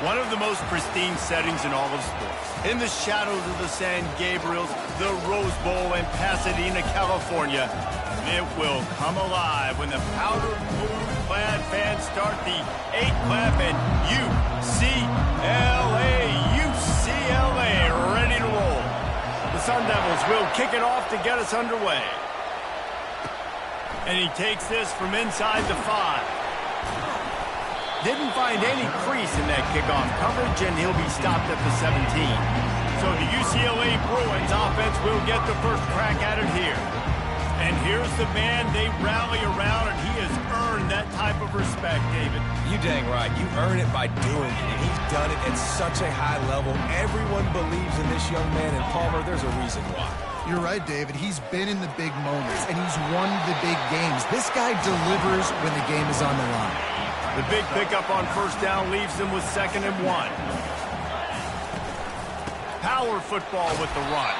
One of the most pristine settings in all of sports. In the shadows of the San Gabriels, the Rose Bowl in Pasadena, California, it will come alive when the powder blue-clad fans start the 8-clap and UCLA, ready to roll. The Sun Devils will kick it off to get us underway. And he takes this from inside the 5. Didn't find any crease in that kickoff coverage, and he'll be stopped at the 17. So the UCLA Bruins offense will get the first crack at it here. And here's the man they rally around, and he has earned that type of respect, David. You dang right. You earn it by doing it, and he's done it at such a high level. Everyone believes in this young man, and Palmer, there's a reason why. You're right, David. He's been in the big moments, and he's won the big games. This guy delivers when the game is on the line. The big pickup on first down leaves them with 2nd and 1. Power football with the run.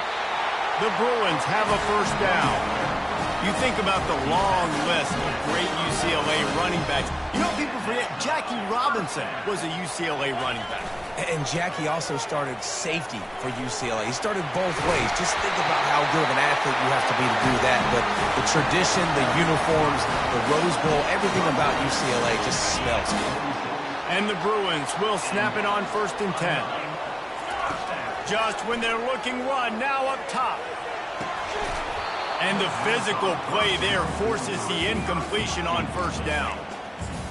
The Bruins have a first down. You think about the long list of great UCLA running backs. You know, people forget Jackie Robinson was a UCLA running back. And Jackie also started safety for UCLA. He started both ways. Just think about how good of an athlete you have to be to do that. But the tradition, the uniforms, the Rose Bowl, everything about UCLA just smells good. And the Bruins will snap it on 1st and 10. Just when they're looking run, now up top. And the physical play there forces the incompletion on first down.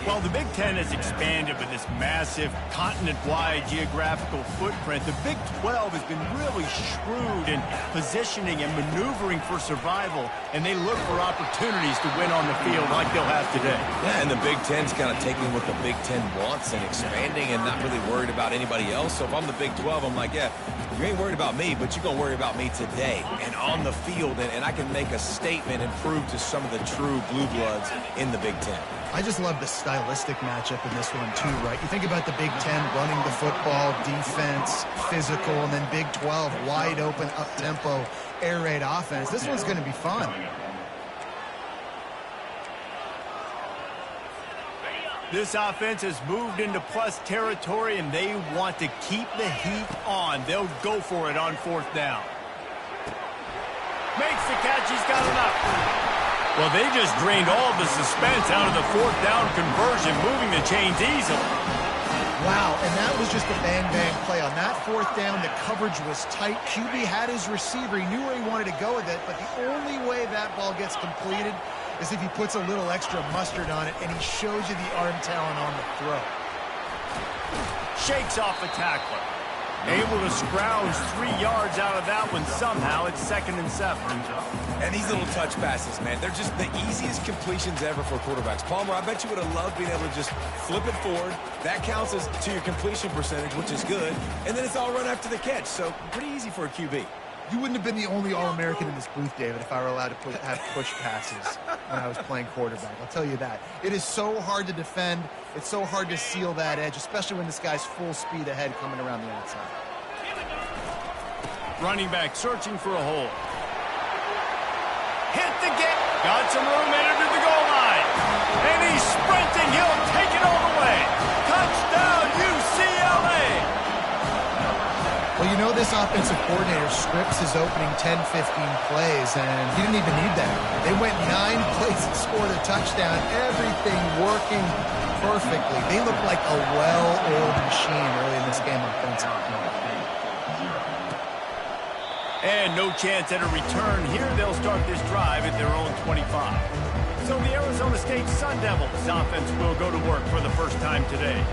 Well, the Big Ten has expanded with this massive continent-wide geographical footprint. The Big 12 has been really shrewd in positioning and maneuvering for survival, and they look for opportunities to win on the field like they'll have today. Yeah, and the Big Ten's kind of taking what the Big Ten wants and expanding and not really worried about anybody else. So if I'm the Big 12, I'm like, yeah, you ain't worried about me, but you're going to worry about me today and on the field, and I can make a statement and prove to some of the true blue bloods in the Big Ten. I just love the stylistic matchup in this one, too, right? You think about the Big Ten running the football, defense, physical, and then Big 12, wide open, up-tempo, air raid offense. This one's going to be fun. This offense has moved into plus territory, and they want to keep the heat on. They'll go for it on 4th down. Makes the catch. He's got enough. Well, they just drained all the suspense out of the 4th down conversion, moving the chains easily. Wow, and that was just a bang-bang play. On that 4th down, the coverage was tight. QB had his receiver. He knew where he wanted to go with it, but the only way that ball gets completed is if he puts a little extra mustard on it, and he shows you the arm talent on the throw. Shakes off the tackler. Able to scrounge 3 yards out of that one somehow. It's 2nd and 7. And these little touch passes, man, they're just the easiest completions ever for quarterbacks. Palmer, I bet you would have loved being able to just flip it forward. That counts as to your completion percentage, which is good. And then it's all run after the catch. So pretty easy for a QB. You wouldn't have been the only All-American in this booth, David, if I were allowed to have push passes when I was playing quarterback. I'll tell you that. It is so hard to defend. It's so hard to seal that edge, especially when this guy's full speed ahead coming around the outside. Running back searching for a hole. Hit the gate. Got some room, entered the goal line. And he's sprinting. He'll take it all the way. Touchdown, UCLA. Well, you know this offensive coordinator scripts his opening 10, 15 plays, and he didn't even need that. They went 9 plays and scored a touchdown. Everything working perfectly. They look like a well-oiled machine early in this game offensively. And no chance at a return here. They'll start this drive at their own 25. So the Arizona State Sun Devils offense will go to work for the first time today.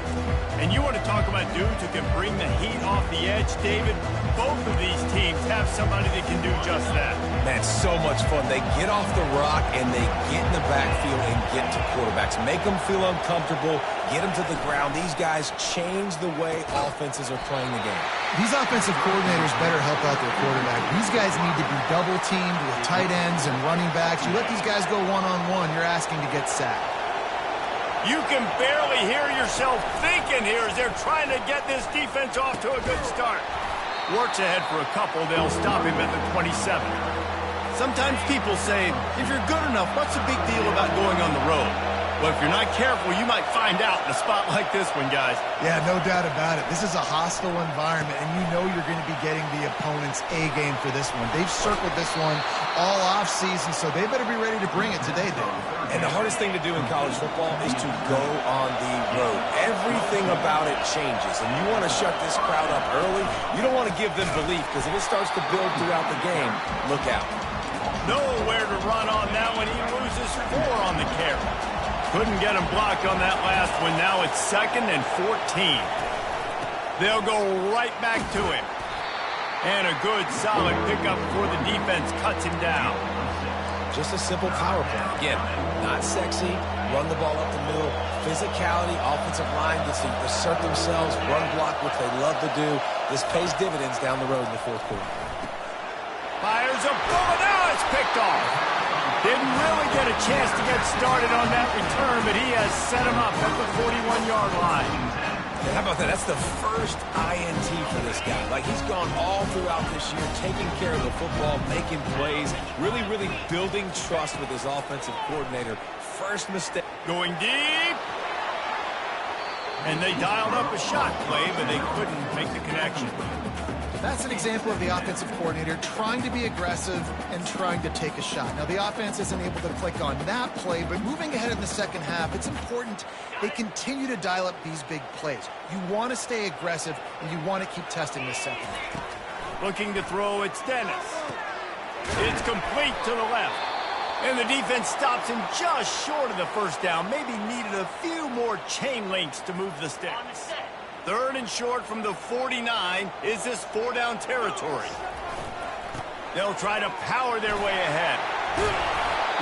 And you want to talk about dudes who can bring the heat off the edge, David? Both of these teams have somebody that can do just that. Man, so much fun. They get off the rock and they get in the backfield and get to quarterbacks. Make them feel uncomfortable, get them to the ground. These guys change the way offenses are playing the game. These offensive coordinators better help out their quarterback. These guys need to be double-teamed with tight ends and running backs. You let these guys go one-on-one, you're asking to get sacked. You can barely hear yourself thinking here as they're trying to get this defense off to a good start. Works ahead for a couple. They'll stop him at the 27. Sometimes people say, if you're good enough, what's the big deal about going on the road? Well, if you're not careful, you might find out in a spot like this one, guys. Yeah, no doubt about it. This is a hostile environment, and you know you're going to be getting the opponent's A-game for this one. They've circled this one all off-season, so they better be ready to bring it today, Dave. And the hardest thing to do in college football is to go on the road. Everything about it changes, and you want to shut this crowd up early. You don't want to give them belief, because if it starts to build throughout the game, look out. Nowhere to run on that one. He loses 4 on the carry. Couldn't get him blocked on that last one. Now it's 2nd and 14. They'll go right back to him. And a good, solid pickup before the defense cuts him down. Just a simple power play. Again, not sexy. Run the ball up the middle. Physicality, offensive line gets to assert themselves, run block, which they love to do. This pays dividends down the road in the fourth quarter. Fires a bullet. Now it's picked off. Didn't really get a chance to get started on that return, but he has set him up at the 41-yard line. And how about that? That's the first INT for this guy. Like, he's gone all throughout this year, taking care of the football, making plays, really, really building trust with his offensive coordinator. First mistake. Going deep. And they dialed up a shot play, but they couldn't make the connection. That's an example of the offensive coordinator trying to be aggressive and trying to take a shot. Now, the offense isn't able to click on that play, but moving ahead in the second half, it's important they continue to dial up these big plays. You want to stay aggressive, and you want to keep testing this second half. Looking to throw, it's Dennis. It's complete to the left. And the defense stops him just short of the first down. Maybe needed a few more chain links to move the sticks. 3rd and short from the 49. Is this 4-down territory? They'll try to power their way ahead.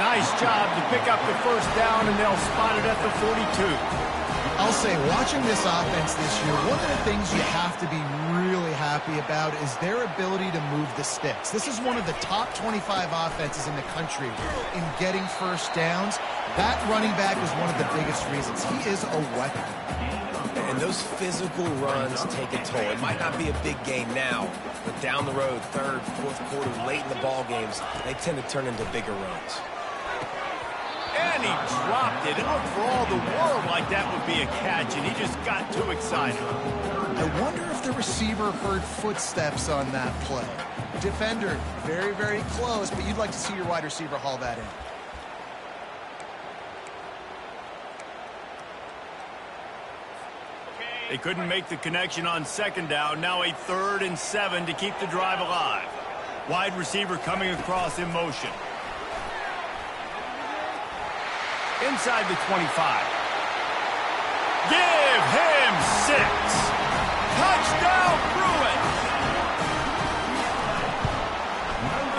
Nice job to pick up the first down, and they'll spot it at the 42. I'll say, watching this offense this year, one of the things you have to be really happy about is their ability to move the sticks. This is one of the top 25 offenses in the country in getting first downs. That running back is one of the biggest reasons. He is a weapon. And those physical runs take a toll. It might not be a big game now, but down the road, 3rd, 4th quarter, late in the ball games, they tend to turn into bigger runs. And he dropped it. It looked for all the world like that would be a catch, and he just got too excited. I wonder if the receiver heard footsteps on that play. Defender, very, very close, but you'd like to see your wide receiver haul that in. They couldn't make the connection on 2nd down. Now a 3rd and 7 to keep the drive alive. Wide receiver coming across in motion. Inside the 25. Give him 6. Touchdown, Bruins.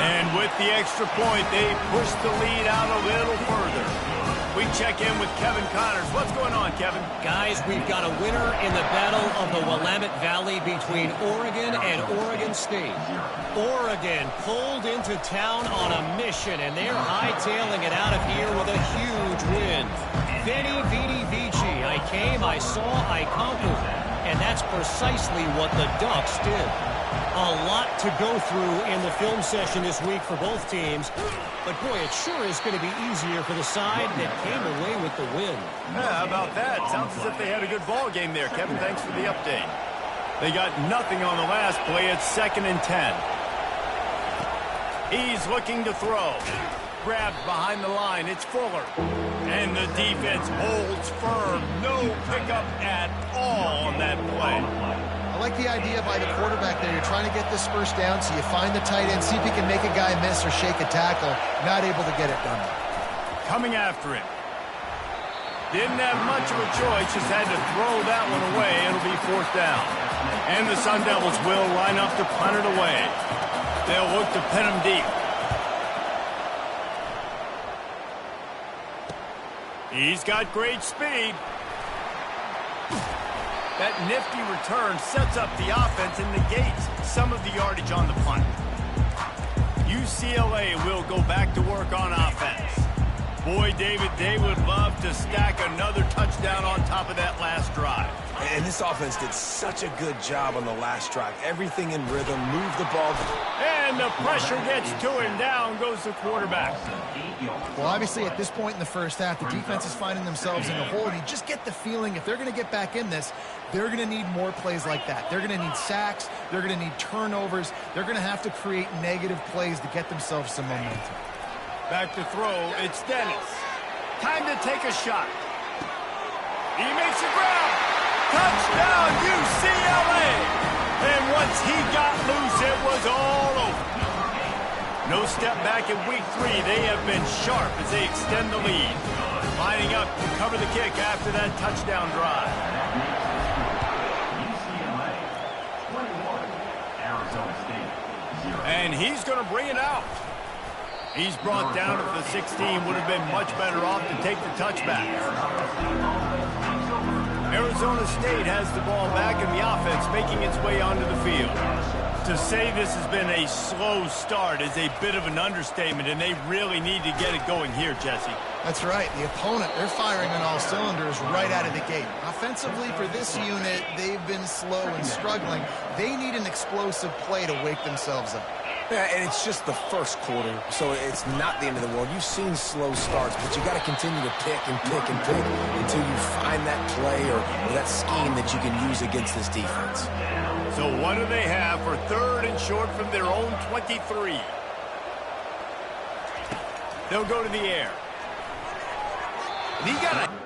And with the extra point, they push the lead out a little further. We check in with Kevin Connors. What's going on, Kevin? Guys, we've got a winner in the battle of the Willamette Valley between Oregon and Oregon State. Oregon pulled into town on a mission, and they're hightailing it out of here with a huge win. Veni, vidi, vici. I came, I saw, I conquered. And that's precisely what the Ducks did. A lot to go through in the film session this week for both teams. But, boy, it sure is going to be easier for the side that came away with the win. Yeah, how about that? Sounds as if they had a good ball game there. Kevin, thanks for the update. They got nothing on the last play. It's 2nd and 10. He's looking to throw. Grabbed behind the line. It's Fuller. And the defense holds firm. No pickup at all on that play. I like the idea by the quarterback there. You're trying to get this first down, so you find the tight end, see if he can make a guy miss or shake a tackle. Not able to get it done. Coming after him. Didn't have much of a choice, just had to throw that one away. It'll be 4th down. And the Sun Devils will line up to punt it away. They'll look to pin him deep. He's got great speed. That nifty return sets up the offense and negates some of the yardage on the punt. UCLA will go back to work on offense. Boy, David, they would love to stack another touchdown on top of that last drive. And this offense did such a good job on the last drive. Everything in rhythm, moved the ball. And the pressure gets to him. Down goes the quarterback. Well, obviously, at this point in the first half, the defense is finding themselves in a hole, and you just get the feeling if they're going to get back in this, they're going to need more plays like that. They're going to need sacks. They're going to need turnovers. They're going to have to create negative plays to get themselves some momentum. Back to throw. It's Dennis. Time to take a shot. He makes a grab. Touchdown, UCLA. And once he got loose, it was all over. No step back in week 3. They have been sharp as they extend the lead. Lining up to cover the kick after that touchdown drive. And he's going to bring it out. He's brought down at the 16. Would have been much better off to take the touchback. Arizona State has the ball back in the offense, making its way onto the field. To say this has been a slow start is a bit of an understatement, and they really need to get it going here, Jesse. That's right. The opponent, they're firing on all cylinders right out of the gate. Offensively, for this unit, they've been slow and struggling. They need an explosive play to wake themselves up. Yeah, and it's just the first quarter, so it's not the end of the world. You've seen slow starts, but you got to continue to pick and pick and pick until you find that play or that scheme that you can use against this defense. So what do they have for 3rd and short from their own 23? They'll go to the air. And he got it.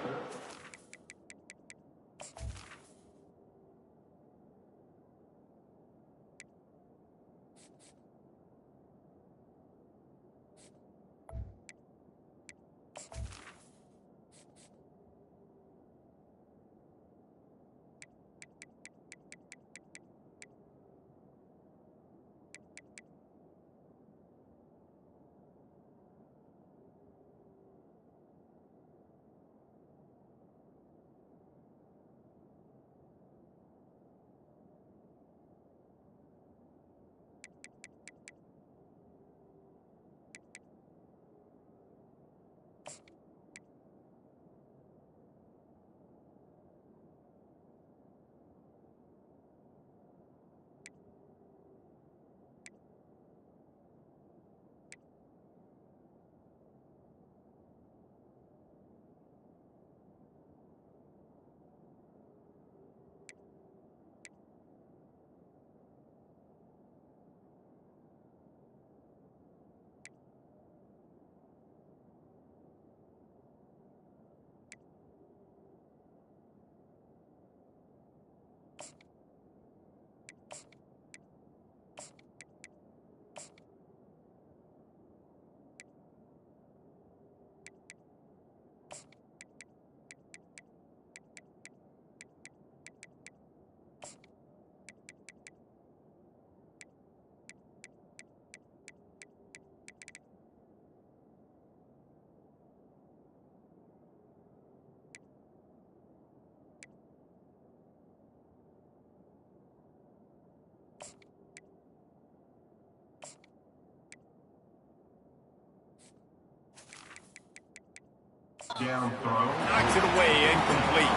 Down throw. Knocks it away, incomplete.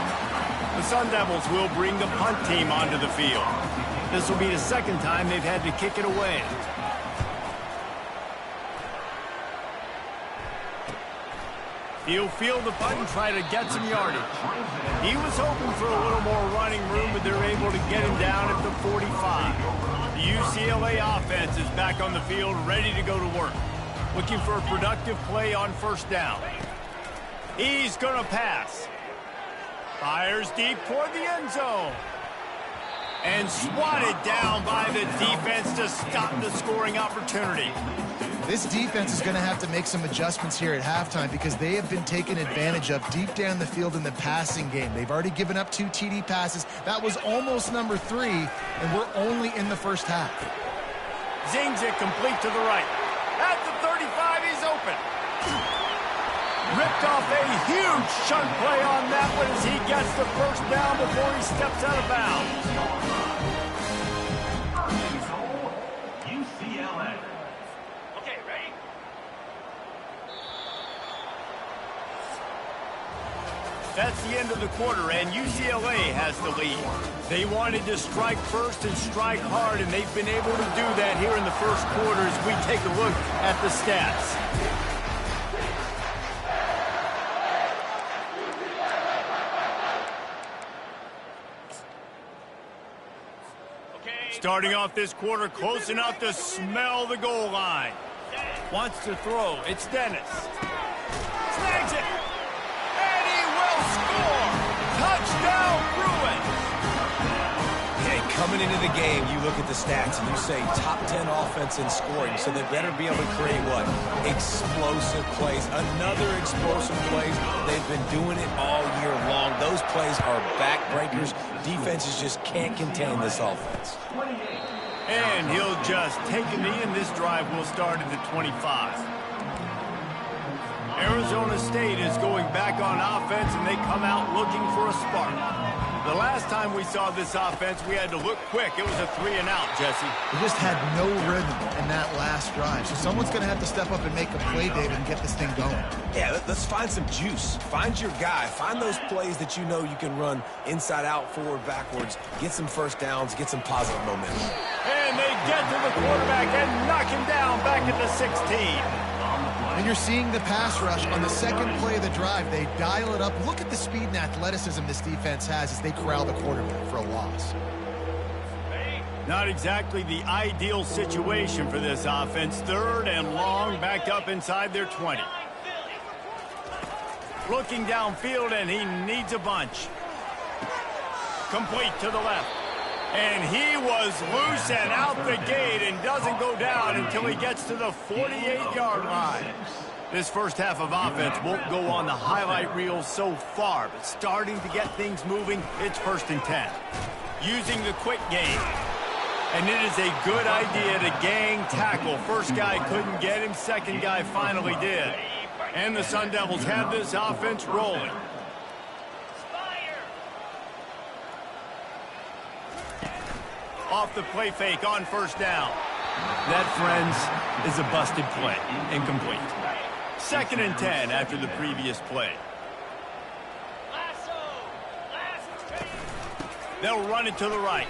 The Sun Devils will bring the punt team onto the field. This will be the second time they've had to kick it away. He'll field the punt and try to get some yardage. He was hoping for a little more running room, but they're able to get him down at the 45. The UCLA offense is back on the field, ready to go to work. Looking for a productive play on first down. He's going to pass. Fires deep toward the end zone. And swatted down by the defense to stop the scoring opportunity. This defense is going to have to make some adjustments here at halftime because they have been taken advantage of deep down the field in the passing game. They've already given up 2 TD passes. That was almost number 3, and we're only in the first half. Zings it complete to the right. At the 35, he's open. Ripped off a huge chunk play on that one as he gets the first down before he steps out of bounds. UCLA. Okay, ready? That's the end of the quarter, and UCLA has the lead. They wanted to strike first and strike hard, and they've been able to do that here in the first quarter as we take a look at the stats. Starting off this quarter close enough to smell the goal line. Wants to throw. It's Dennis. Snags it. And he will score. Touchdown, Bruins. Hey, coming into the game, you look at the stats and you say top 10 offense in scoring, so they better be able to create what? Explosive plays. Another explosive plays. They've been doing it all year long. Those plays are backbreakers. Defenses just can't contain this offense. And he'll just take a knee, and this drive will start at the 25. Arizona State is going back on offense, and they come out looking for a spark. The last time we saw this offense, we had to look quick. It was a 3-and-out, Jesse. They just had no rhythm in that last drive. So someone's going to have to step up and make a play, David, and get this thing going. Yeah, let's find some juice. Find your guy. Find those plays that you know you can run inside out, forward, backwards. Get some first downs. Get some positive momentum. And they get to the quarterback and knock him down back at the 16. And you're seeing the pass rush on the second play of the drive. They dial it up. Look at the speed and athleticism this defense has as they corral the quarterback for a loss. Not exactly the ideal situation for this offense. Third and long, backed up inside their 20. Looking downfield, and he needs a bunch. Complete to the left. And he was loose and out the gate and doesn't go down until he gets to the 48-yard line. This first half of offense won't go on the highlight reel so far, but starting to get things moving, it's 1st and 10. Using the quick game. And it is a good idea to gang tackle. First guy couldn't get him, second guy finally did. And the Sun Devils have this offense rolling. Off the play fake on first down. That, friends, is a busted play. Incomplete. 2nd and 10 after the previous play. They'll run it to the right.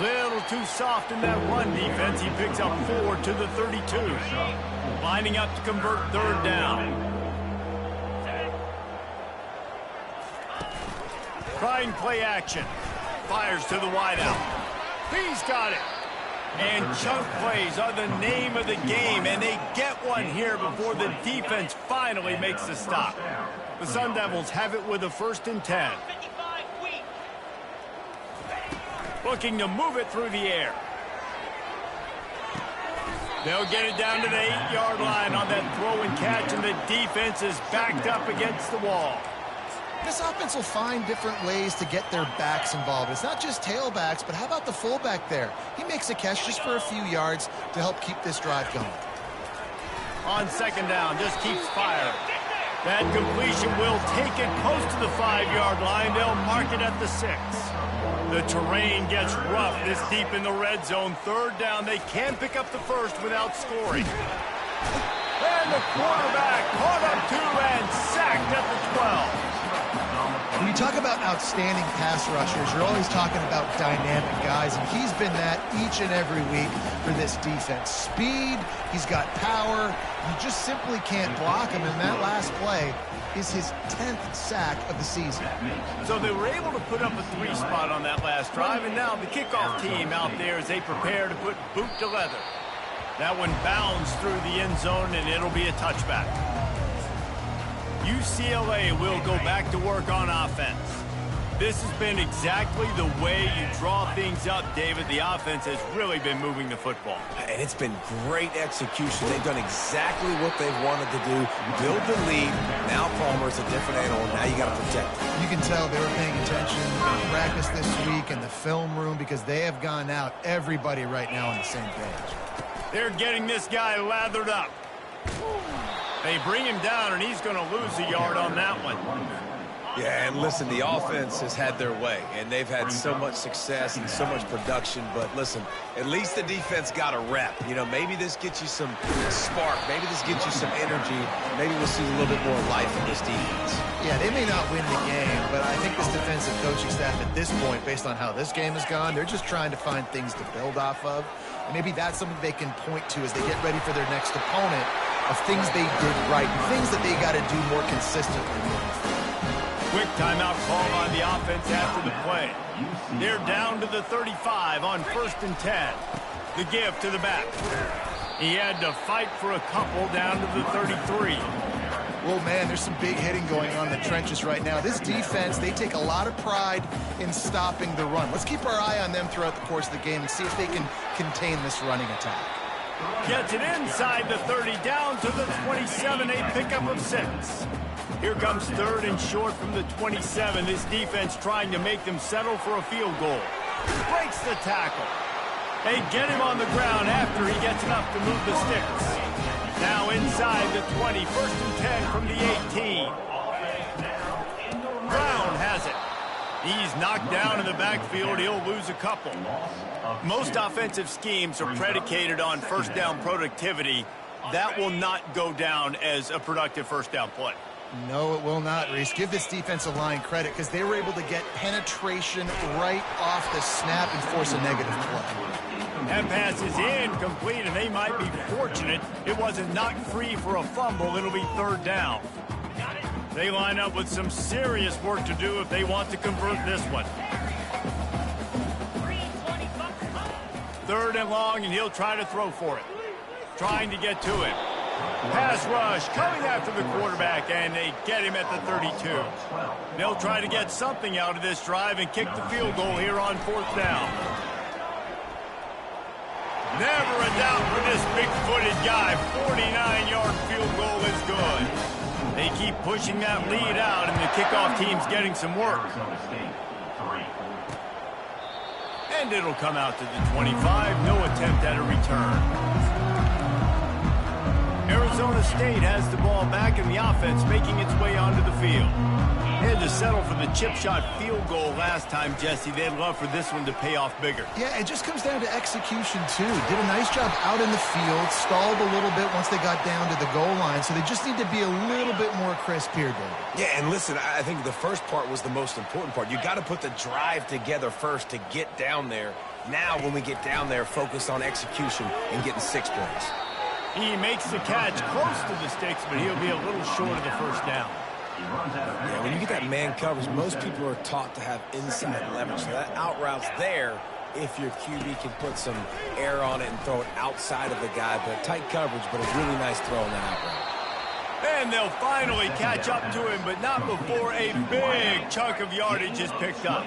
Little too soft in that run defense. He picks up 4 to the 32. Lining up to convert 3rd down. Trying play action. Fires to the wideout. He's got it. And chunk plays are the name of the game, and they get one here before the defense finally makes the stop. The Sun Devils have it with a 1st and 10. Looking to move it through the air. They'll get it down to the 8-yard line on that throw and catch, and the defense is backed up against the wall. This offense will find different ways to get their backs involved. It's not just tailbacks, but how about the fullback there? He makes a catch just for a few yards to help keep this drive going. On 2nd down, just keeps firing. That completion will take it close to the 5-yard line. They'll mark it at the 6. The terrain gets rough this deep in the red zone. 3rd down, they can pick up the first without scoring. And the quarterback caught up 2 and sacked at the 12. When you talk about outstanding pass rushers, you're always talking about dynamic guys, and he's been that each and every week for this defense. Speed, he's got power, you just simply can't block him, and that last play is his 10th sack of the season. So they were able to put up a 3 spot on that last drive, and now the kickoff team out there as they prepare to put boot to leather. That one bounds through the end zone, and it'll be a touchback. UCLA will go back to work on offense. This has been exactly the way you draw things up, David. The offense has really been moving the football. And it's been great execution. They've done exactly what they've wanted to do. Build the lead. Now Palmer's a different animal. Now you got to protect him. You can tell they were paying attention in practice this week in the film room because they have gone out, everybody right now on the same page. They're getting this guy lathered up. They bring him down, and he's going to lose a yard on that one. Yeah, and listen, the offense has had their way, and they've had so much success and so much production. But listen, at least the defense got a rep. You know, maybe this gets you some spark. Maybe this gets you some energy. Maybe we'll see a little bit more life in this defense. Yeah, they may not win the game, but I think this defensive coaching staff at this point, based on how this game has gone, they're just trying to find things to build off of. And maybe that's something they can point to as they get ready for their next opponent of things they did right and things that they got to do more consistently moving forward. Quick timeout call on the offense after the play. They're down to the 35 on 1st and 10. The give to the back. He had to fight for a couple down to the 33. Well, man, there's some big hitting going on in the trenches right now. This defense, they take a lot of pride in stopping the run. Let's keep our eye on them throughout the course of the game and see if they can contain this running attack. Gets it inside the 30, down to the 27, a pickup of 6. Here comes 3rd and short from the 27. This defense trying to make them settle for a field goal. Breaks the tackle. They get him on the ground after he gets enough to move the sticks. Now inside the 20, 1st and 10 from the 18. Brown has it. He's knocked down in the backfield. He'll lose a couple. Most offensive schemes are predicated on first down productivity. That will not go down as a productive first down play. No, it will not, Reese. Give this defensive line credit because they were able to get penetration right off the snap and force a negative play. That pass is incomplete, and they might be fortunate it wasn't knocked free for a fumble. It'll be 3rd down. They line up with some serious work to do if they want to convert this one. 3rd and long, and he'll try to throw for it. Trying to get to it. Pass rush coming after the quarterback, and they get him at the 32. They'll try to get something out of this drive and kick the field goal here on 4th down. Never a doubt for this big-footed guy. 49-yard field goal is good. They keep pushing that lead out, and the kickoff team's getting some work. And it'll come out to the 25. No attempt at a return. Arizona State has the ball back, and the offense making its way onto the field. They had to settle for the chip shot field goal last time, Jesse. They'd love for this one to pay off bigger. Yeah, it just comes down to execution, too. Did a nice job out in the field, stalled a little bit once they got down to the goal line, so they just need to be a little bit more crisp here, David. Yeah, and listen, I think the first part was the most important part. You got to put the drive together first to get down there. Now, when we get down there, focus on execution and getting 6 points. He makes the catch close to the sticks, but he'll be a little short of the first down. Yeah, when you get that man coverage, most people are taught to have inside leverage. So that out route's there if your QB can put some air on it and throw it outside of the guy. But tight coverage, but a really nice throw on that out route. And they'll finally catch up to him, but not before a big chunk of yardage is picked up.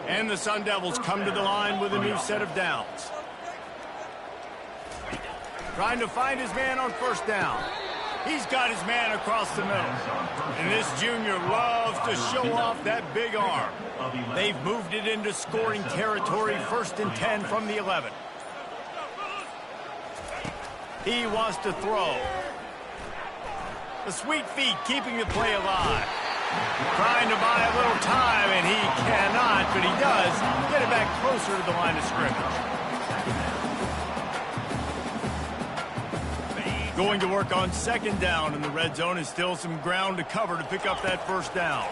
And the Sun Devils come to the line with a new set of downs. Trying to find his man on 1st down. He's got his man across the middle. And this junior loves to show off that big arm. They've moved it into scoring territory, 1st and 10 from the 11. He wants to throw. The sweet feet keeping the play alive. Trying to buy a little time, and he cannot, but he does get it back closer to the line of scrimmage. Going to work on 2nd down, and the red zone is still some ground to cover to pick up that 1st down.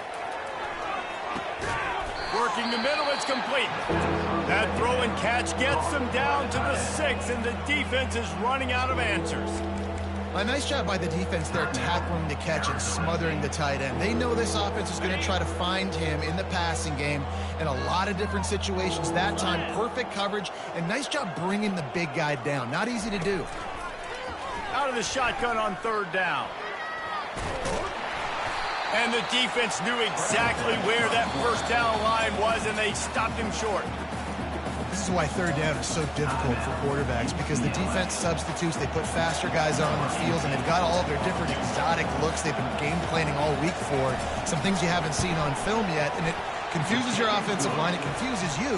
Working the middle, it's complete. That throw and catch gets them down to the 6, and the defense is running out of answers. A nice job by the defense there tackling the catch and smothering the tight end. They know this offense is going to try to find him in the passing game in a lot of different situations. That time, perfect coverage, and nice job bringing the big guy down. Not easy to do. Out of the shotgun on 3rd down. And the defense knew exactly where that 1st down line was, and they stopped him short. This is why 3rd down is so difficult for quarterbacks, because the defense substitutes, they put faster guys on the field, and they've got all of their different exotic looks they've been game planning all week for, some things you haven't seen on film yet, and it confuses your offensive line, it confuses you,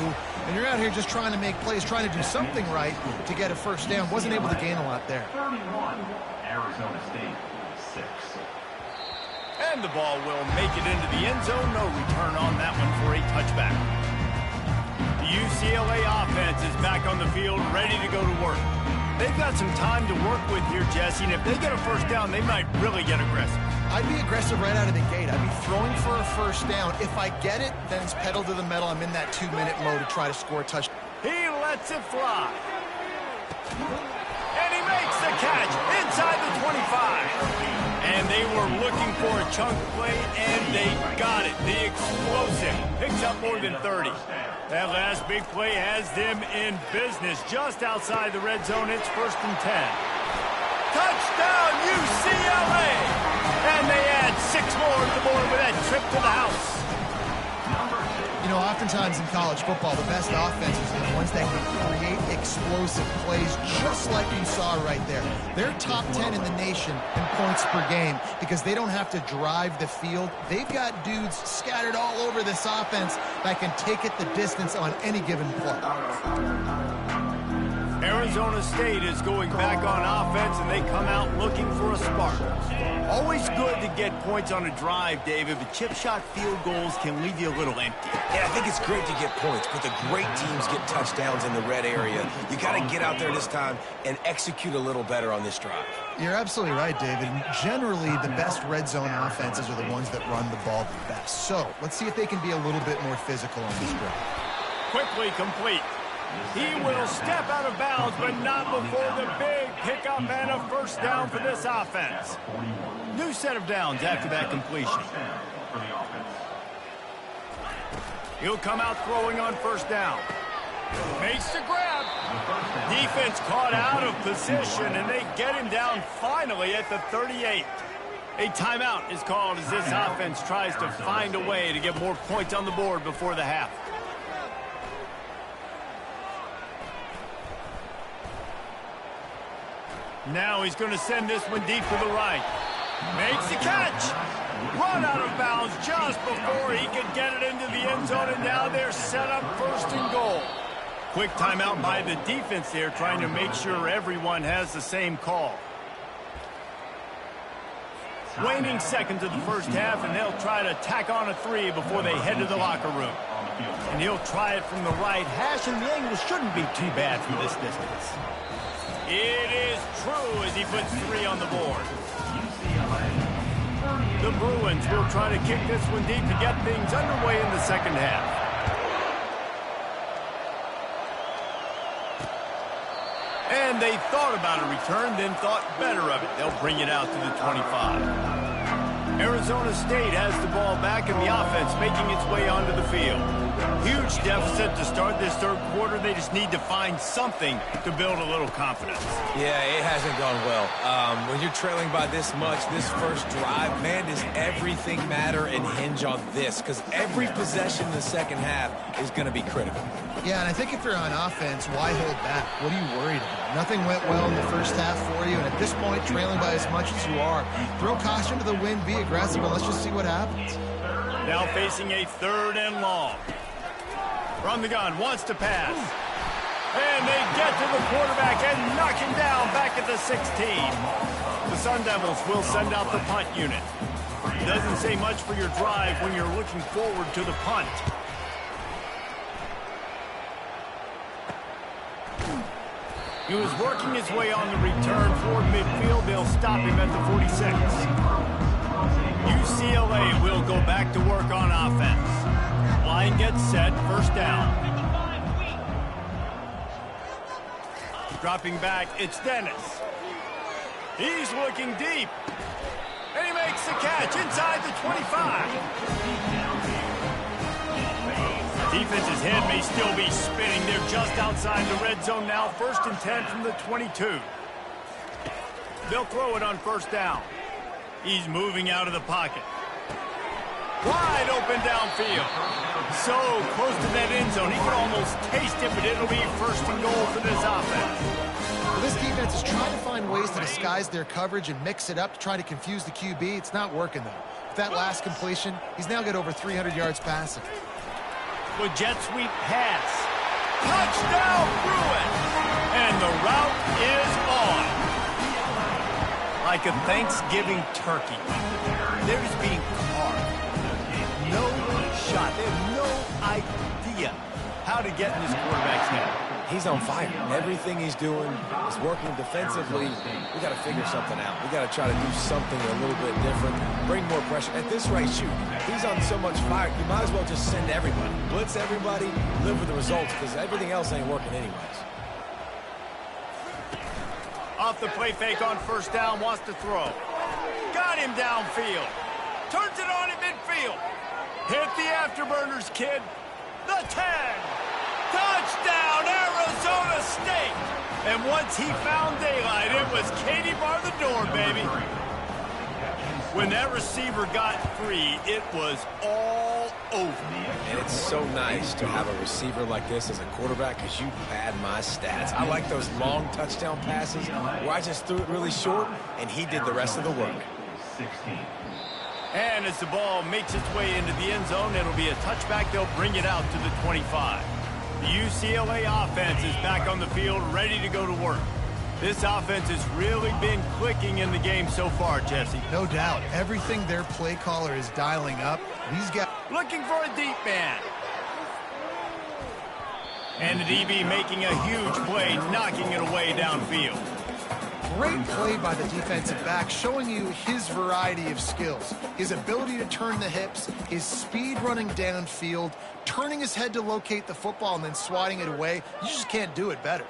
and you're out here just trying to make plays, trying to do something right to get a 1st down. Wasn't able to gain a lot there. 31, Arizona State, 6. And the ball will make it into the end zone. No return on that one for a touchback. The UCLA offense is back on the field, ready to go to work. They've got some time to work with here, Jesse, and if they get a first down, they might really get aggressive. I'd be aggressive right out of the gate. I'd be throwing for a first down. If I get it, then it's pedal to the metal. I'm in that 2-minute mode to try to score a touchdown. He lets it fly. And he makes the catch inside the 25. And they were looking for a chunk play, and they got it. The explosive picks up more than 30. That last big play has them in business just outside the red zone. It's 1st and 10. Touchdown, UCLA! And they add 6 more to the board with that trip to the house. You know, oftentimes in college football, the best offenses are the ones that can create explosive plays, just like you saw right there. They're top 10 in the nation in points per game because they don't have to drive the field. They've got dudes scattered all over this offense that can take it the distance on any given play. Arizona State is going back on offense, and they come out looking for a spark. Always good to get points on a drive, David, but chip shot field goals can leave you a little empty. Yeah, I think it's great to get points, but the great teams get touchdowns in the red area. You got to get out there this time and execute a little better on this drive. You're absolutely right, David. And generally, the best red zone offenses are the ones that run the ball the best. So let's see if they can be a little bit more physical on this drive. Quickly complete. He will step out of bounds, but not before the big pickup and a first down for this offense. New set of downs after that completion. He'll come out throwing on first down. Makes the grab. Defense caught out of position, and they get him down finally at the 38. A timeout is called as this offense tries to find a way to get more points on the board before the half. Now he's going to send this one deep to the right. Makes the catch. Run out of bounds just before he could get it into the end zone, and now they're set up 1st and goal. Quick timeout by the defense there, trying to make sure everyone has the same call. Waning seconds of the first half, and they'll try to tack on a 3 before they head to the locker room. And he'll try it from the right hash, and the angle shouldn't be too bad from this distance. It is true as he puts 3 on the board. The Bruins will try to kick this one deep to get things underway in the second half. And they thought about a return, then thought better of it. They'll bring it out to the 25. Arizona State has the ball back, and the offense making its way onto the field. Huge deficit to start this third quarter. They just need to find something to build a little confidence. Yeah, it hasn't gone well. When you're trailing by this much, this first drive, man, does everything matter and hinge on this? Because every possession in the second half is going to be critical. Yeah, and I think if you're on offense, why hold back? What are you worried about? Nothing went well in the first half for you, and at this point, trailing by as much as you are, throw caution to the wind, be aggressive, and let's just see what happens. Now facing a 3rd and long. From the gun, wants to pass. And they get to the quarterback and knock him down back at the 16. The Sun Devils will send out the punt unit. It doesn't say much for your drive when you're looking forward to the punt. He was working his way on the return toward midfield. They'll stop him at the 46. UCLA will go back to work on offense. Line gets set, first down. Dropping back, it's Dennis. He's looking deep. And he makes the catch inside the 25. Defense's head may still be spinning. They're just outside the red zone now. 1st and 10 from the 22. They'll throw it on first down. He's moving out of the pocket. Wide open downfield. So close to that end zone. He can almost taste it, but it'll be 1st and goal for this offense. Well, this defense is trying to find ways to disguise their coverage and mix it up to try to confuse the QB. It's not working, though. With that last completion, he's now got over 300 yards passing. With jet sweep pass. Touchdown, Bruins! And the route is on. like a Thanksgiving turkey. They're just being carved. No shot. They have no idea how to get in this quarterback's head. He's on fire. Everything he's doing is working defensively. We got to figure something out. We got to try to do something a little bit different. Bring more pressure. At this rate, shoot, he's on so much fire, you might as well just send everybody. Blitz everybody, live with the results, because everything else ain't working anyways. Off the play fake on first down, wants to throw. Got him downfield. Turns it on in midfield. Hit the afterburners, kid. The 10. Touchdown, Arizona State. And once he found daylight, it was Katie bar the door, baby. When that receiver got free, it was all over. And it's so nice to have a receiver like this as a quarterback because you pad my stats. I like those long touchdown passes where I just threw it really short and he did the rest of the work. And as the ball makes its way into the end zone, it'll be a touchback. They'll bring it out to the 25. The UCLA offense is back on the field, ready to go to work. This offense has really been clicking in the game so far, Jesse. No doubt. Everything their play caller is dialing up, these guys... Looking for a deep man. And the DB making a huge play, knocking it away downfield. Great play by the defensive back, showing you his variety of skills. His ability to turn the hips, his speed running downfield, turning his head to locate the football and then swatting it away. You just can't do it better.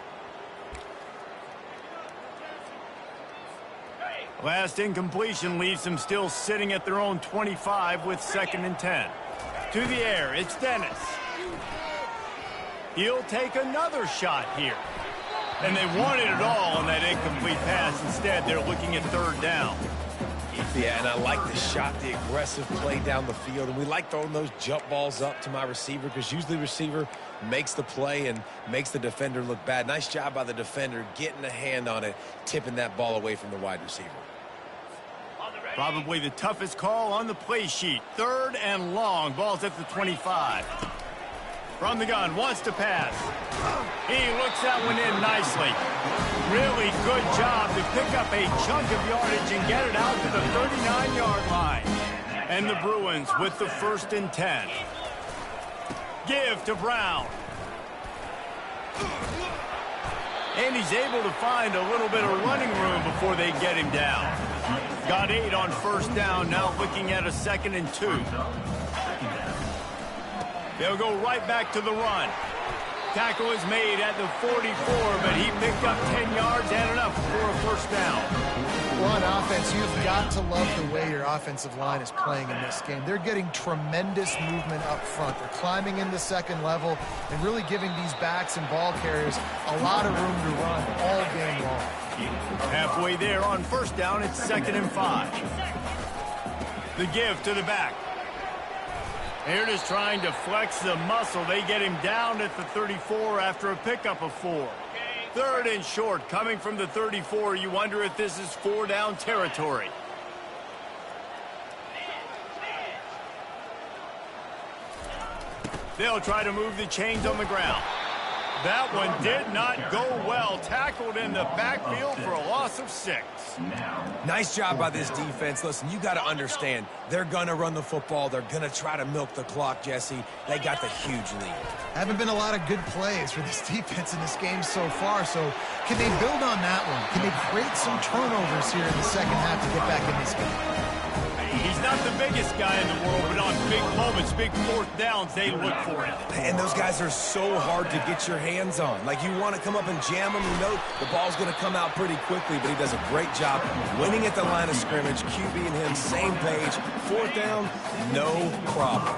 Last incompletion leaves them still sitting at their own 25 with 2nd and 10. To the air, it's Dennis. He'll take another shot here. And they wanted it all on that incomplete pass. Instead, they're looking at 3rd down. Yeah, and I like the shot, the aggressive play down the field. And we like throwing those jump balls up to my receiver because usually the receiver makes the play and makes the defender look bad. Nice job by the defender getting a hand on it, tipping that ball away from the wide receiver. Probably the toughest call on the play sheet. 3rd and long. Ball's at the 25. From the gun, wants to pass. He looks that one in nicely. Really good job to pick up a chunk of yardage and get it out to the 39-yard line. And the Bruins with the 1st and 10. Give to Brown. And he's able to find a little bit of running room before they get him down. Got 8 on 1st down, now looking at a 2nd and 2. They'll go right back to the run. Tackle is made at the 44, but he picked up 10 yards and enough for a 1st down. Well, on offense, you've got to love the way your offensive line is playing in this game. They're getting tremendous movement up front. They're climbing in the 2nd level and really giving these backs and ball carriers a lot of room to run all game long. Halfway there on 1st down, it's 2nd and 5. The give to the back. They're just trying to flex the muscle. They get him down at the 34 after a pickup of 4. 3rd and short coming from the 34. You wonder if this is 4-down territory. They'll try to move the chains on the ground. That one did not go well. Tackled in the backfield for a loss of 6. Nice job by this defense. Listen, you got to understand, they're going to run the football. They're going to try to milk the clock, Jesse. They got the huge lead. Haven't been a lot of good plays for this defense in this game so far, so can they build on that one? Can they create some turnovers here in the 2nd half to get back in this game? He's not the biggest guy in the world, but on big moments, big 4th downs, they look for it. And those guys are so hard to get your hands on. Like, you want to come up and jam them, you know the ball's going to come out pretty quickly, but he does a great job winning at the line of scrimmage. QB and him, same page. 4th down, no problem.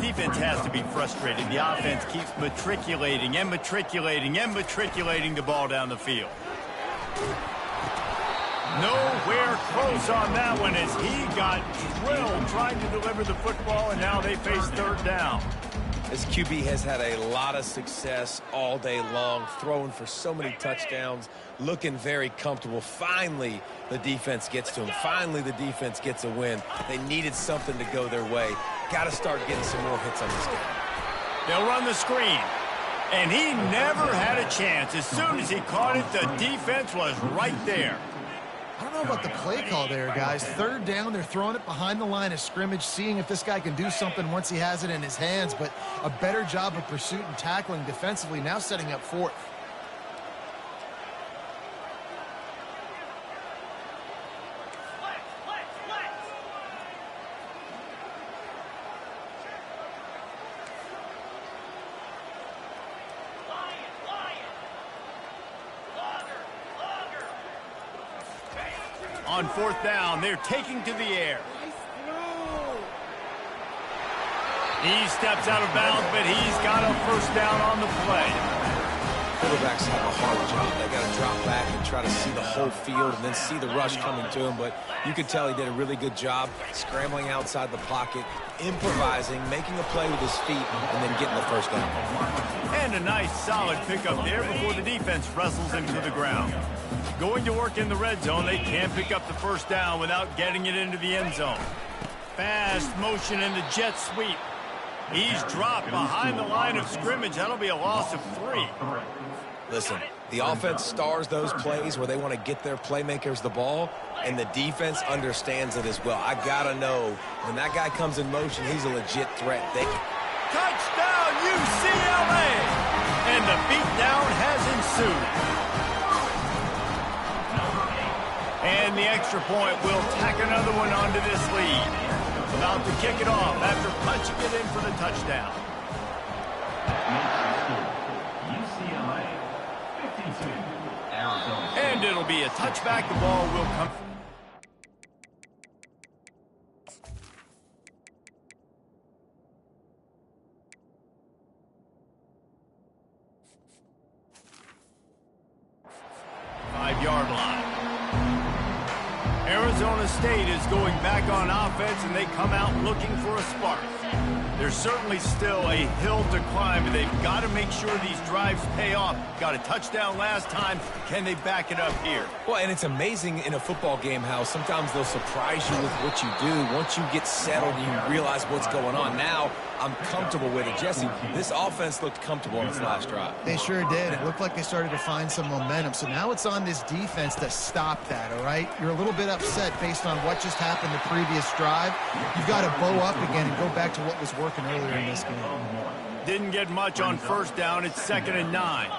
Defense has to be frustrated. The offense keeps matriculating and matriculating and matriculating the ball down the field. Nowhere close on that one as he got drilled trying to deliver the football, and now they face 3rd down. This QB has had a lot of success all day long, throwing for so many touchdowns, looking very comfortable. Finally, the defense gets to him. Finally, the defense gets a win. They needed something to go their way. Got to start getting some more hits on this game. They'll run the screen. And he never had a chance. As soon as he caught it, the defense was right there. I don't know about the play call there, guys. Third down, they're throwing it behind the line of scrimmage, seeing if this guy can do something once he has it in his hands, but a better job of pursuit and tackling defensively, now setting up fourth. On fourth down, they're taking to the air. He steps out of bounds, but he's got a first down on the play. Quarterbacks have a hard job. They got to drop back and try to see the whole field and then see the rush coming to him. But you could tell he did a really good job scrambling outside the pocket, improvising, making a play with his feet, and then getting the first down. And a nice solid pickup there before the defense wrestles him to the ground. Going to work in the red zone, they can't pick up the first down without getting it into the end zone. Fast motion in the jet sweep. He's dropped behind the line of scrimmage. That'll be a loss of 3. Listen, the offense stars those plays where they want to get their playmakers the ball, and the defense understands it as well. I got to know, when that guy comes in motion, he's a legit threat. Touchdown, UCLA! And the beatdown has ensued. And the extra point will tack another one onto this lead. About to kick it off after punching it in for the touchdown. UCLA 52, Arizona. And it'll be a touchback. The ball will come. Five-yard line. Arizona State is going back on offense, and they come out looking for a spark. There's certainly still a hill to climb, but they've got to make sure these drives pay off. Got a touchdown last time. Can they back it up here? Well, and it's amazing in a football game how sometimes they'll surprise you with what you do. Once you get settled, you realize what's going on. Now, I'm comfortable with it. Jesse, this offense looked comfortable on its last drive. They sure did. It looked like they started to find some momentum. So now it's on this defense to stop that, all right? You're a little bit upset based on what just happened the previous drive. You've got to bow up again and go back to what was working earlier in this game. Didn't get much on first down. It's 2nd and 9.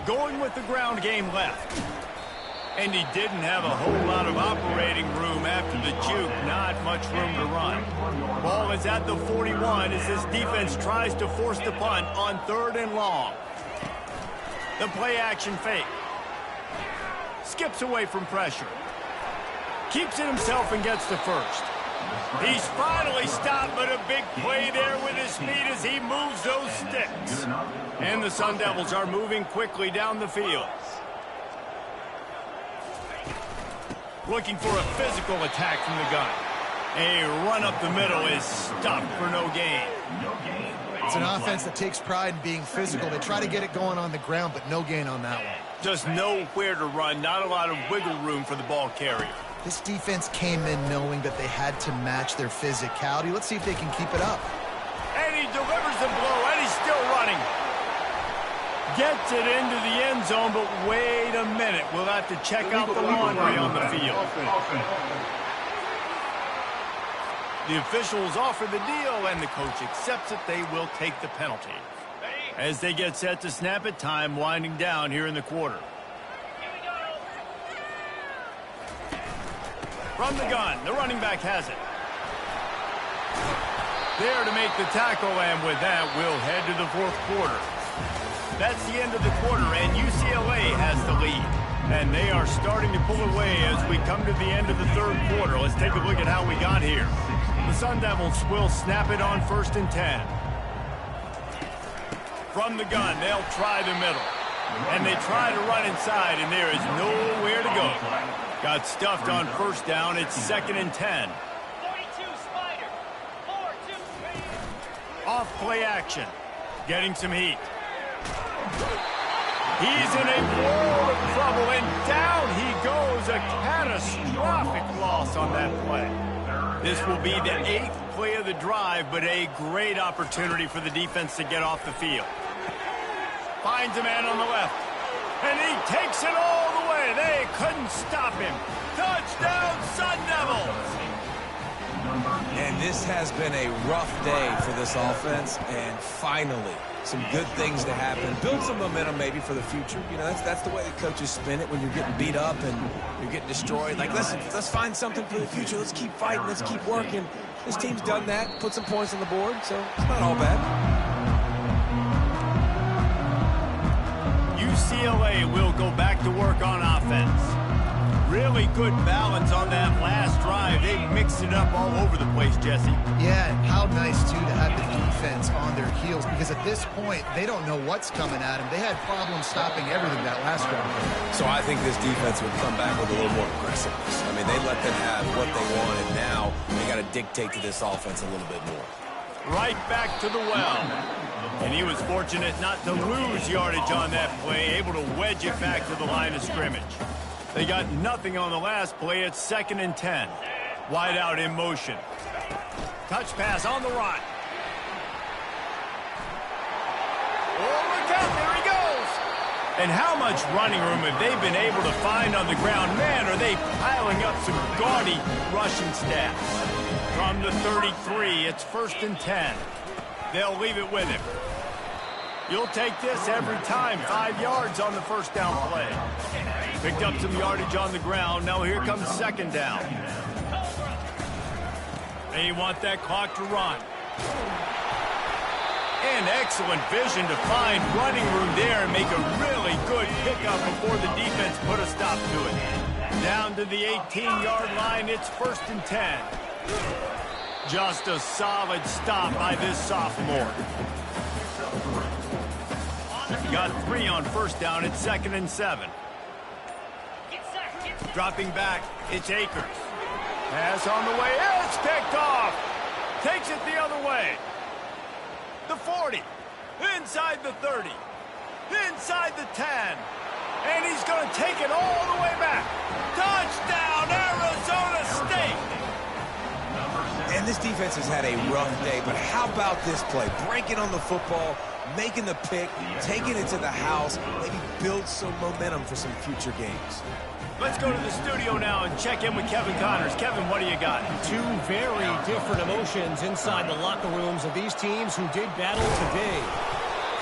Going with the ground game left. And he didn't have a whole lot of operating room after the juke. Not much room to run. Ball is at the 41 as this defense tries to force the punt on 3rd and long. The play action fake. Skips away from pressure. Keeps it himself and gets the first. He's finally stopped, but a big play there with his feet as he moves those sticks. And the Sun Devils are moving quickly down the field. Looking for a physical attack from the gun. A run up the middle is stopped for no gain. It's an offense that takes pride in being physical. They try to get it going on the ground, but no gain on that one. Just nowhere to run. Not a lot of wiggle room for the ball carrier. This defense came in knowing that they had to match their physicality. Let's see if they can keep it up. And he delivers the blow, and he's still running. Gets it into the end zone, but wait a minute. We'll have to check out the laundry on the field. The officials offer the deal, and the coach accepts it. They will take the penalty. As they get set to snap it, time winding down here in the quarter. From the gun, the running back has it. There to make the tackle, and with that, we'll head to the 4th quarter. That's the end of the quarter, and UCLA has the lead. And they are starting to pull away as we come to the end of the 3rd quarter. Let's take a look at how we got here. The Sun Devils will snap it on 1st and 10. From the gun, they'll try the middle. And they try to run inside, and there is nowhere to go. Got stuffed on first down. It's 2nd and 10. 42 Spider. 4-2. Off play action. Getting some heat. He's in a world of trouble, and down he goes. A catastrophic loss on that play. This will be the 8th play of the drive, but a great opportunity for the defense to get off the field. Finds a man on the left, and he takes it all and they couldn't stop him. Touchdown, Sun Devils! And this has been a rough day for this offense, and finally, some good things to happen. Build some momentum maybe for the future. You know, that's the way the coaches spin it when you're getting beat up and you're getting destroyed. Like, listen, let's find something for the future. Let's keep fighting. Let's keep working. This team's done that, put some points on the board, so it's not all bad. UCLA will go back to work on offense. Really good balance on that last drive. They mixed it up all over the place, Jesse. Yeah, and how nice, too, to have the defense on their heels, because at this point, they don't know what's coming at them. They had problems stopping everything that last drive. So I think this defense would come back with a little more aggressiveness. I mean, they let them have what they want, and now they got to dictate to this offense a little bit more. Right back to the well. And he was fortunate not to lose yardage on that play, able to wedge it back to the line of scrimmage. They got nothing on the last play. It's 2nd and 10. Wide out in motion. Touch pass on the run. Oh, look out. There he goes. And how much running room have they been able to find on the ground? Man, are they piling up some gaudy rushing stats. From the 33, it's 1st and 10. They'll leave it with him. You'll take this every time. 5 yards on the first down play. Picked up some yardage on the ground. Now here comes 2nd down. They want that clock to run. And excellent vision to find running room there and make a really good pickup before the defense put a stop to it. Down to the 18-yard line. It's 1st and 10. Just a solid stop by this sophomore. Got 3 on first down. It's 2nd and 7. Dropping back, it's Akers. Pass on the way. It's picked off. Takes it the other way. The 40. Inside the 30. Inside the 10. And he's going to take it all the way back. Touchdown, Arizona State. And this defense has had a rough day, but how about this play? Breaking on the football, making the pick, taking it to the house, maybe build some momentum for some future games. Let's go to the studio now and check in with Kevin Connors. Kevin, what do you got? 2 very different emotions inside the locker rooms of these teams who did battle today.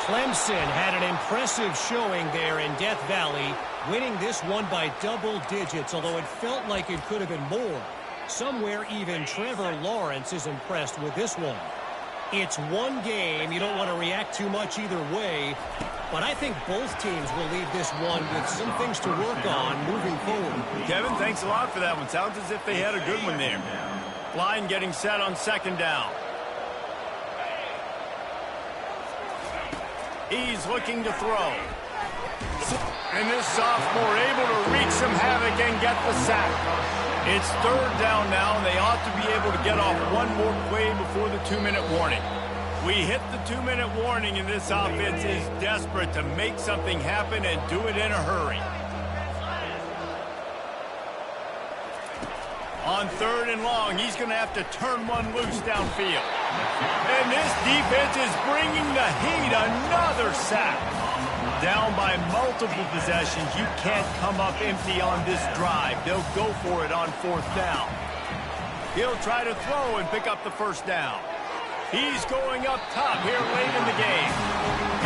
Clemson had an impressive showing there in Death Valley, winning this one by double digits, although it felt like it could have been more. Somewhere even Trevor Lawrence is impressed with this one. It's one game. You don't want to react too much either way. But I think both teams will leave this one with some things to work on moving forward. Kevin, thanks a lot for that one. Sounds as if they had a good one there. Line getting set on 2nd down. He's looking to throw. And this sophomore able to wreak some havoc and get the sack. It's 3rd down now, and they ought to be able to get off one more play before the 2-minute warning. We hit the 2-minute warning, and this offense is desperate to make something happen and do it in a hurry. On 3rd and long, he's going to have to turn one loose downfield. And this defense is bringing the heat. Another sack. Down by multiple possessions. You can't come up empty on this drive. They'll go for it on 4th down. He'll try to throw and pick up the 1st down. He's going up top here late in the game.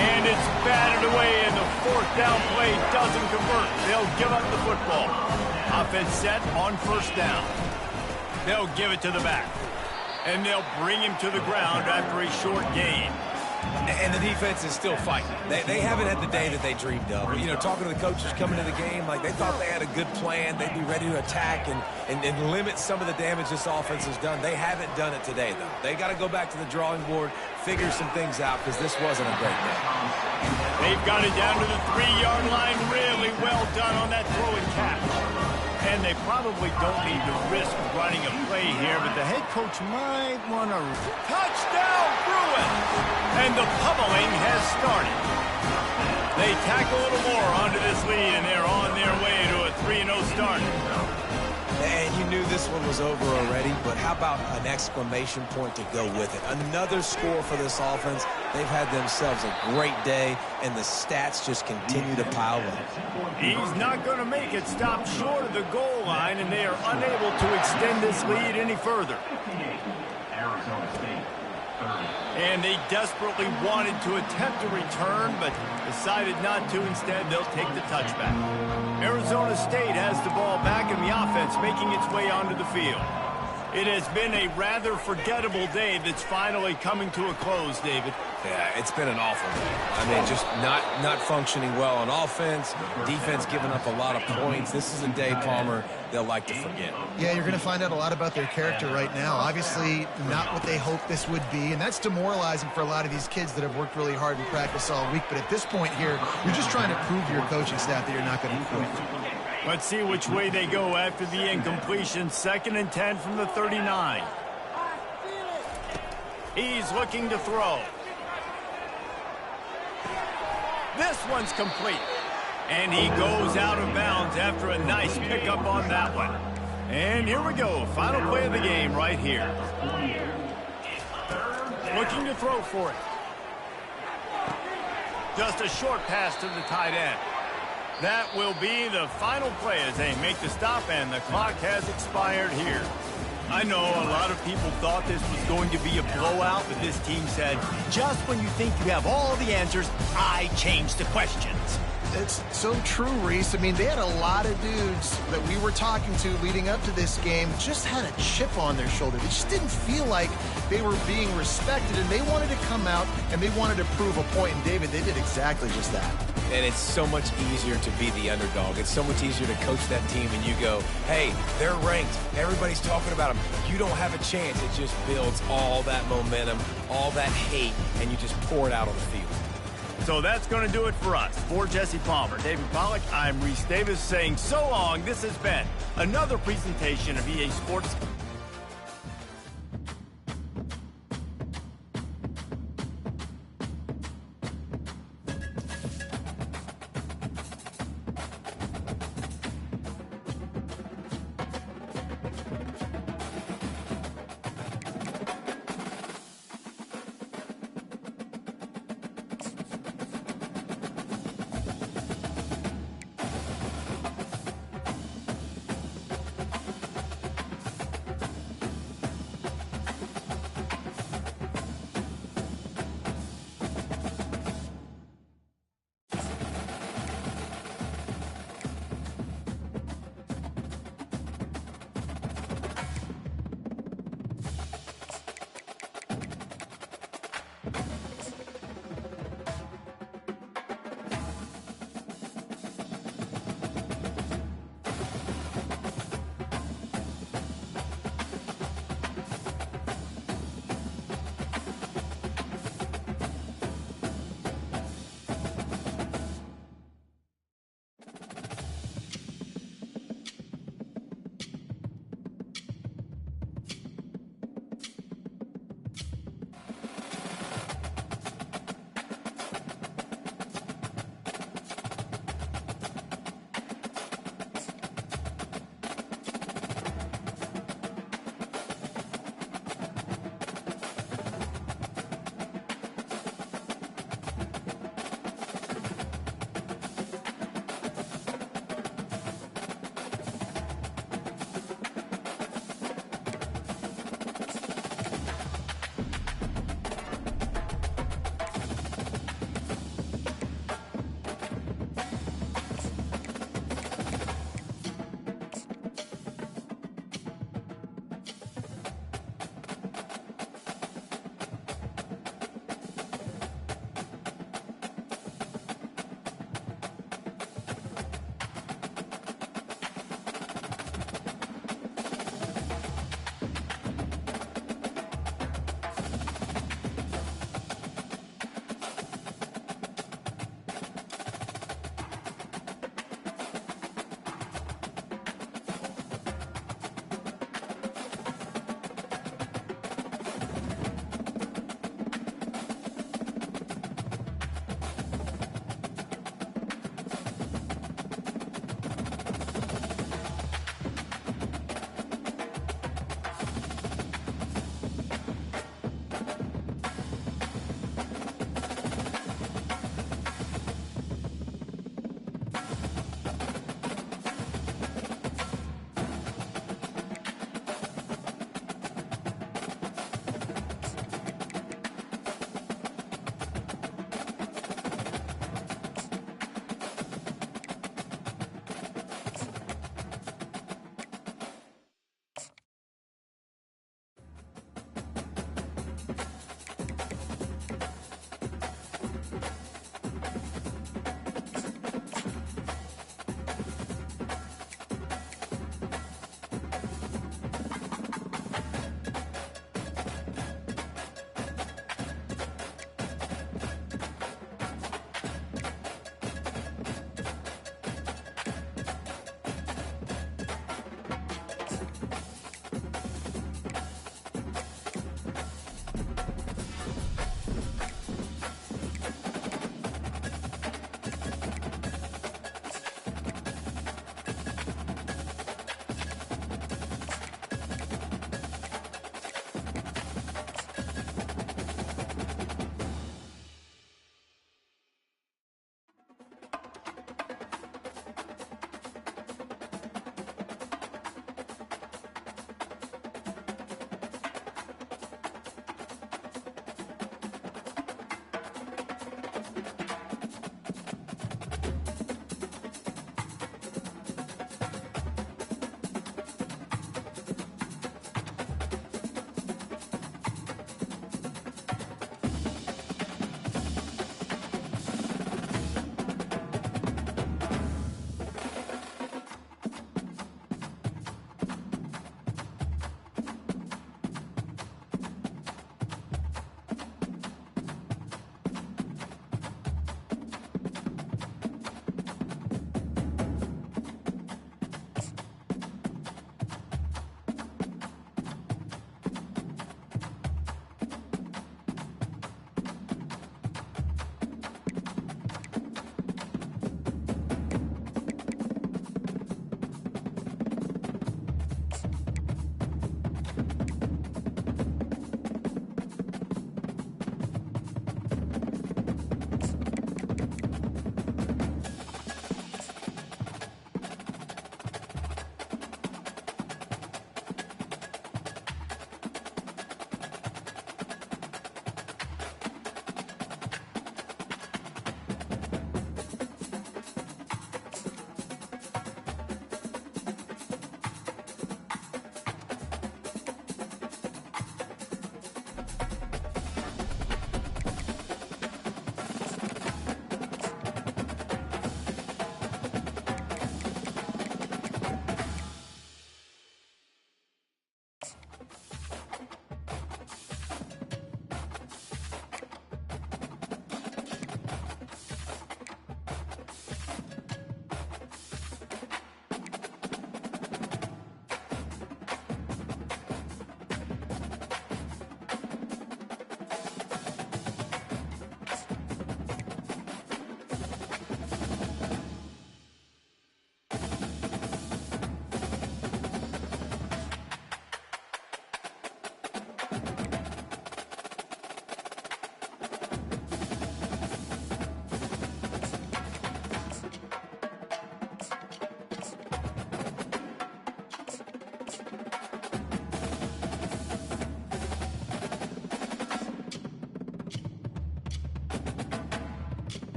And it's batted away, and the 4th down play doesn't convert. They'll give up the football. Offense set on 1st down. They'll give it to the back. And they'll bring him to the ground after a short gain. And the defense is still fighting. They haven't had the day that they dreamed of. You know, talking to the coaches coming to the game, like they thought they had a good plan. They'd be ready to attack and limit some of the damage this offense has done. They haven't done it today, though. They got to go back to the drawing board, figure some things out, because this wasn't a great day. They've got it down to the 3-yard line. Really well done on that throw and catch. And they probably don't need to risk running a play here, but the head coach might want to. Touchdown, Bruins! And the pummeling has started. They tack a little more onto this lead, and they're on their way to a 3-0 start. And you knew this one was over already, but how about an exclamation point to go with it? Another score for this offense. They've had themselves a great day, and the stats just continue to pile up. He's not going to make it stop short of the goal line, and they are unable to extend this lead any further. Arizona State, 30. And they desperately wanted to attempt a return, but decided not to. Instead, they'll take the touchback. Arizona State has the ball back in the offense, making its way onto the field. It has been a rather forgettable day that's finally coming to a close, David. Yeah, it's been an awful day. I mean, just not functioning well on offense, defense giving up a lot of points. This is a day, Palmer, they'll like to forget. Yeah, you're going to find out a lot about their character right now. Obviously, not what they hoped this would be, and that's demoralizing for a lot of these kids that have worked really hard in practice all week. But at this point here, you're just trying to prove to your coaching staff that you're not going to quit. Let's see which way they go after the incompletion. 2nd and 10 from the 39. He's looking to throw. This one's complete. And he goes out of bounds after a nice pickup on that one. And here we go. Final play of the game right here. Looking to throw for it. Just a short pass to the tight end. That will be the final play as they make the stop, and the clock has expired here. I know a lot of people thought this was going to be a blowout, but this team said, just when you think you have all the answers, I change the questions. It's so true, Reese. I mean, they had a lot of dudes that we were talking to leading up to this game just had a chip on their shoulder. They just didn't feel like they were being respected, and they wanted to come out and they wanted to prove a point. And David, they did exactly just that. And it's so much easier to be the underdog. It's so much easier to coach that team and you go, hey, they're ranked. Everybody's talking about them. You don't have a chance. It just builds all that momentum, all that hate, and you just pour it out on the field. So that's going to do it for us. For Jesse Palmer, David Pollack, I'm Reese Davis saying so long. This has been another presentation of EA Sports